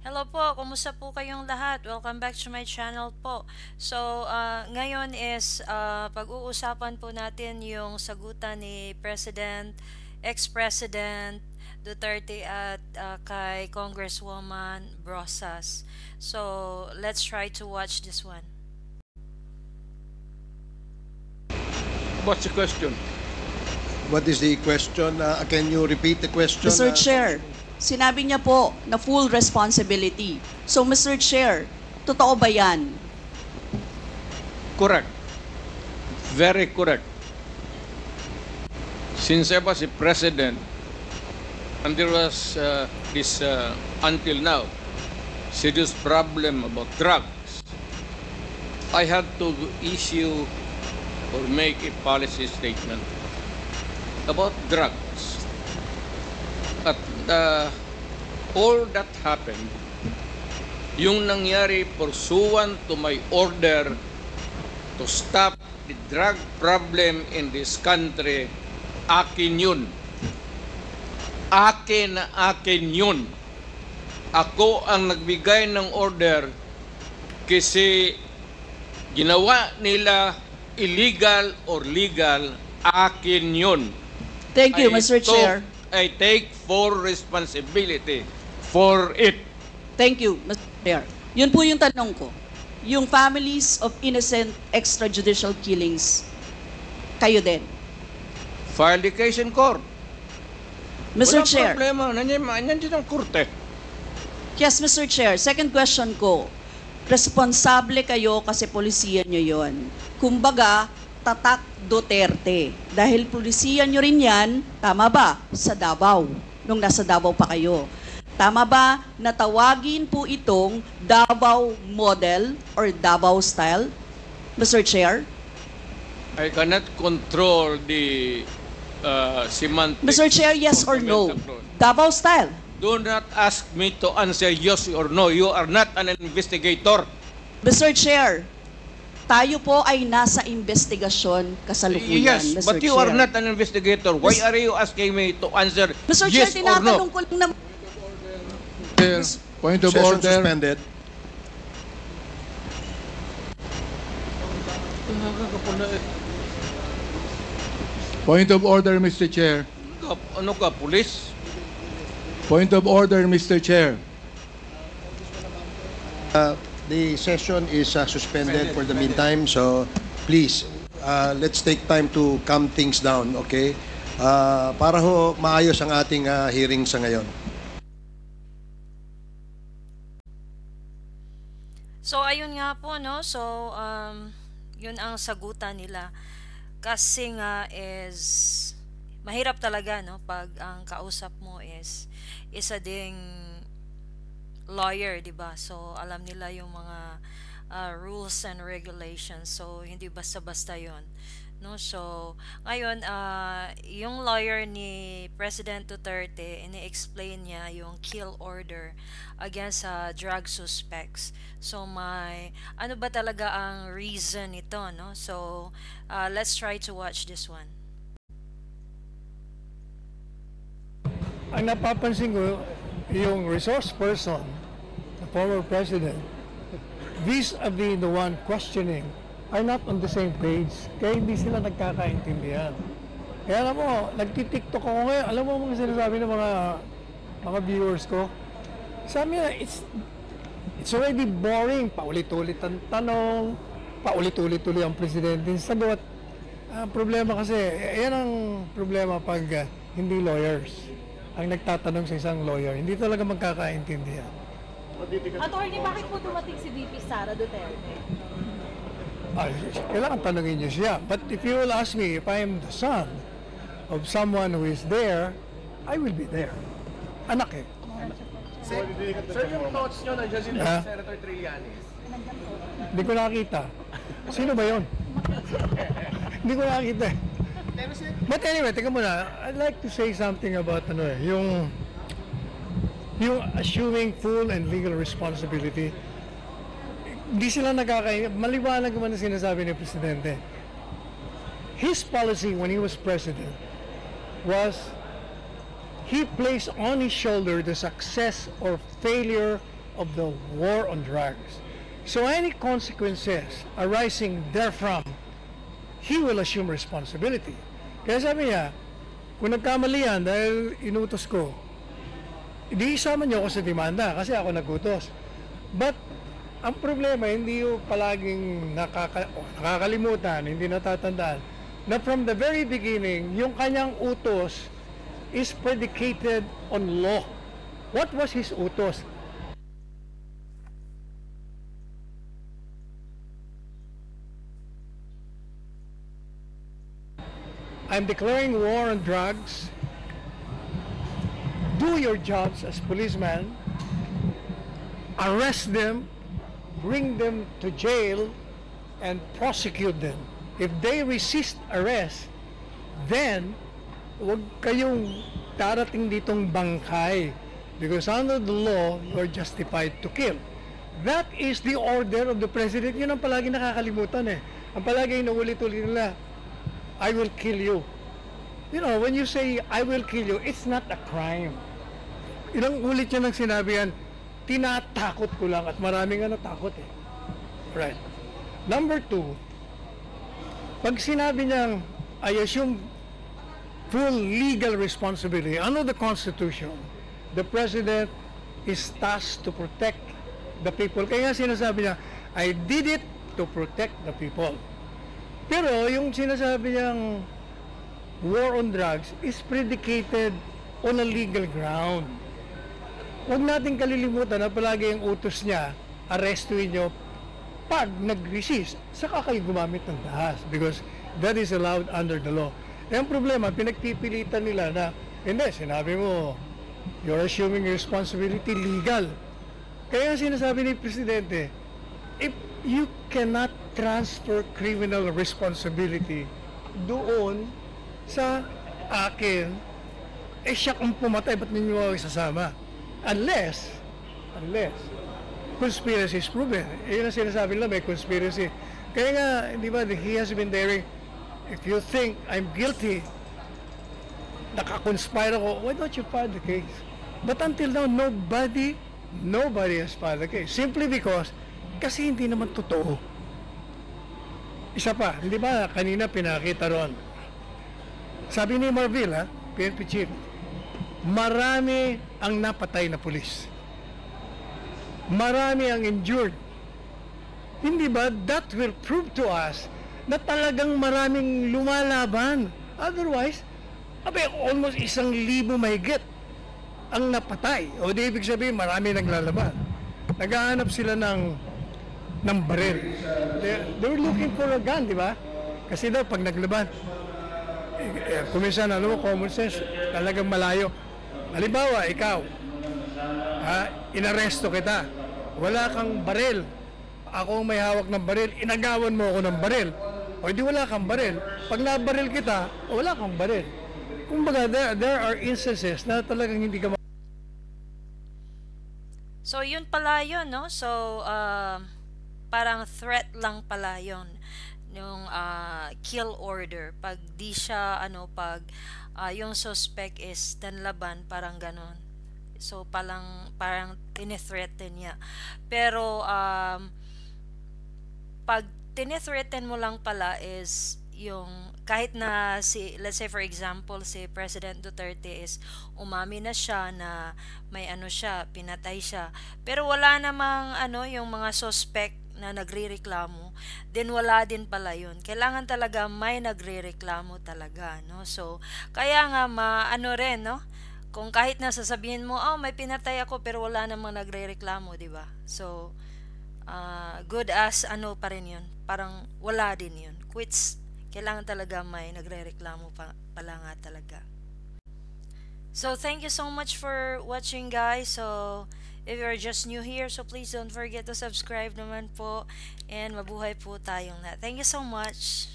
Hello po, kumusta po kayong lahat? Welcome back to my channel po. So, ngayon is pag-uusapan po natin yung sagutan ni ex-President Duterte at kay Congresswoman Brosas. So, let's try to watch this one. What's the question? What is the question? Can you repeat the question? Mr. Chair, sinabi niya po na full responsibility. So, Mr. Chair, totoo ba yan? Correct. Very correct. Since I was a president, and there was this, until now, serious problem about drugs, I had to issue or make a policy statement about drugs. At all that happened, yung nangyari pursuant to my order to stop the drug problem in this country, akin yun. Akin yun. Ako ang nagbigay ng order kasi ginawa nila illegal or legal, akin yun. Thank you, Mr. Chair. I take full responsibility for it. Thank you, Mr. Chair. Yun po yung tanong ko. Yung families of innocent extrajudicial killings, kayo din. File the case in court. Mr. Walang Chair. problema. Nandiyan ang korte. Yes, Mr. Chair. Second question ko. Responsable kayo kasi polisiyan nyo yon. Kumbaga, tatak Duterte. Dahil polisiyan nyo rin yan, tama ba? Sa Davao. Nung nasa Davao pa kayo. Tama ba na tawagin po itong Davao model or Davao style? Mr. Chair? I cannot control the semantics. Mr. Chair, yes or no? Davao style. Do not ask me to answer yes or no. You are not an investigator. Mr. Chair, tayo po ay nasa investigasyon kasalukuyan, Yes, Mr. but you Chair. are not an investigator. Why are you asking me to answer Mr. yes Chair, or no? tinatanong ko lang naman. Point of Session order. suspended. Point of order, Mr. Chair. Ano ka, pulis? Point of order, Mr. Chair. The session is suspended for the meantime, so please, let's take time to calm things down, okay? Para ho maayos ang ating hearing sa ngayon. So, ayun nga po, no? So, yun ang sagutan nila. Kasi nga is, mahirap talaga, no? Pag ang kausap mo is, isa ding lawyer, di ba? So, alam nila yung mga rules and regulations. So, hindi basta-basta yon, no? So, ngayon, yung lawyer ni President Duterte, ini-explain niya yung kill order against drug suspects. So, ano ba talaga ang reason nito, no? So, let's try to watch this one. Ang napapansin ko, yung resource person, the former president, vis-a-vis the one questioning, are not on the same page. Kaya hindi sila nagkakaintindihan. Kaya alam mo, nagtitiktok ako ngayon. Alam mo mga sinasabi ng mga viewers ko? Sabi na, it's already boring. Paulit-ulit ang tanong, paulit-ulit ang presidente sagot. Problema kasi, yan ang problema pag hindi lawyers ang nagtatanong sa isang lawyer. Hindi talaga magkakaintindihan. Attorney, bakit po dumating si VP Sara Duterte? Kailangan tanongin niyo siya. But if you will ask me if I am the son of someone who is there, I will be there. Anak eh. Sir, yung thoughts nyo nandiyan si Senator Trillanes. Hindi ko nakita. Sino ba yun? Hindi ko nakita eh. But anyway, teka muna. I'd like to say something about yung assuming full and legal responsibility. Hindi sila maliwanag naman na sinasabi ni Presidente. His policy when he was president was he placed on his shoulder the success or failure of the war on drugs. So any consequences arising therefrom, he will assume responsibility. Kaya sabi niya, kung nagkamali yan dahil inutos ko, hindi isama niyo ako sa demanda kasi ako nagutos. But ang problema, hindi yung palaging nakakalimutan, hindi natatandaan, na from the very beginning, yung kanyang utos is predicated on law. What was his utos? I'm declaring war on drugs. Do your jobs as policemen. Arrest them, bring them to jail, and prosecute them. If they resist arrest, then huwag kayong darating ditong bangkay. Because under the law, you are justified to kill. That is the order of the President. Yun ang palagi nakakalimutan eh. Ang palagi inuulit-ulit nila, I will kill you. You know, when you say, I will kill you, it's not a crime. Ilang ulit niya nang sinabi yan, tinatakot ko lang at maraming natakot eh. Right. Number 2, pag sinabi niyang, I assume full legal responsibility under the Constitution, the President is tasked to protect the people. Kaya nga sinasabi niya, I did it to protect the people. Pero yung sinasabi niyang war on drugs is predicated on a legal ground. Huwag natin kalilimutan na palagi yung utos niya, arrestuin niyo pag nag-resist, saka kayo gumamit ng dahas because that is allowed under the law. Eh, ang problema, pinagpipilitan nila na, hindi, sinabi mo, you're assuming responsibility legal. Kaya sinasabi ni Presidente, if you cannot transfer criminal responsibility doon sa akin, eh siya kung pumatay, ba't ninyo ako isasama? Unless conspiracy is proven. Yun ang sinasabi nila, may conspiracy. Kaya nga, di ba, he has been daring, if you think I'm guilty, nakakonspire ako, why don't you file the case? But until now, nobody has filed the case. Simply because, kasi hindi naman totoo. Isa pa, hindi ba kanina pinakita ron? Sabi ni Marvil, PNP chief, marami ang napatay na pulis. Marami ang injured. Hindi ba that will prove to us na talagang maraming lumalaban? Otherwise, almost 1,000 mahigit ang napatay. O di ibig sabihin, marami naglalaban. Naghahanap sila ng baril. They're looking for a gun, di ba? Kasi daw, pag naglaban, kuminsan, common sense, talagang malayo. Halimbawa, ikaw, inaresto kita, wala kang baril, ako may hawak ng baril, inagawan mo ako ng baril, o di wala kang baril, pag nabaril kita, wala kang baril. Kumbaga, there are instances na talagang hindi ka So, yun pala yun, no? So, parang threat lang pala yun yung kill order. Pag di siya, pag yung suspect is tanlaban, parang ganon. So, parang tinithreaten niya. Pero, pag tinithreaten mo lang pala is yung kahit na let's say for example si President Duterte is umami na siya na may siya, pinatay siya, pero wala namang yung mga suspect na nagrereklamo, then wala din pala yun. Kailangan talaga may nagrereklamo talaga, no? So kaya nga rin, no? Kung kahit na sasabihin mo, may pinatay ako pero wala namang nagrereklamo, di ba? So good as pa rin yun, parang wala din yun, quits. Kailangan talaga may nagrereklamo pala nga talaga. So, thank you so much for watching, guys. So, if you're just new here, so please don't forget to subscribe naman po. And mabuhay po tayong lahat. Thank you so much.